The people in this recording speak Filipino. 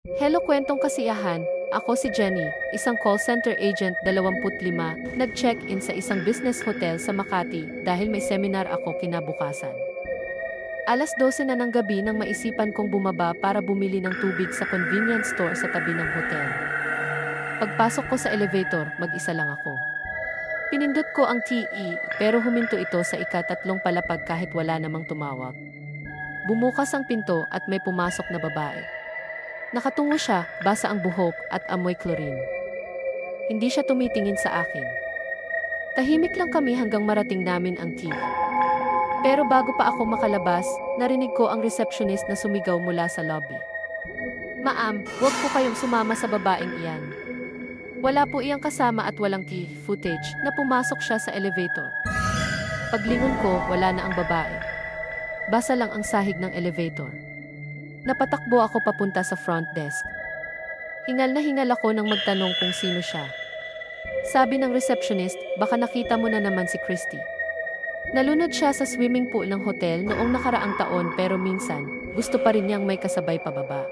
Hello kwentong kasiyahan, ako si Jenny, isang call center agent 25, nag-check-in sa isang business hotel sa Makati dahil may seminar ako kinabukasan. Alas 12 na ng gabi nang maisipan kong bumaba para bumili ng tubig sa convenience store sa tabi ng hotel. Pagpasok ko sa elevator, mag-isa lang ako. Pinindot ko ang TE, pero huminto ito sa ika-3 palapag kahit wala namang tumawag. Bumukas ang pinto at may pumasok na babae. Nakatungo siya, basa ang buhok at amoy chlorine. Hindi siya tumitingin sa akin. Tahimik lang kami hanggang marating namin ang tea. Pero bago pa ako makalabas, narinig ko ang receptionist na sumigaw mula sa lobby. Ma'am, huwag po kayong sumama sa babaeng iyan. Wala po iyang kasama at walang key footage na pumasok siya sa elevator. Paglingon ko, wala na ang babae. Basa lang ang sahig ng elevator. Napatakbo ako papunta sa front desk. Hingal na hingal ako nang magtanong kung sino siya. Sabi ng receptionist, baka nakita mo na naman si Christy. Nalunod siya sa swimming pool ng hotel noong nakaraang taon pero minsan, gusto pa rin niyang may kasabay pababa.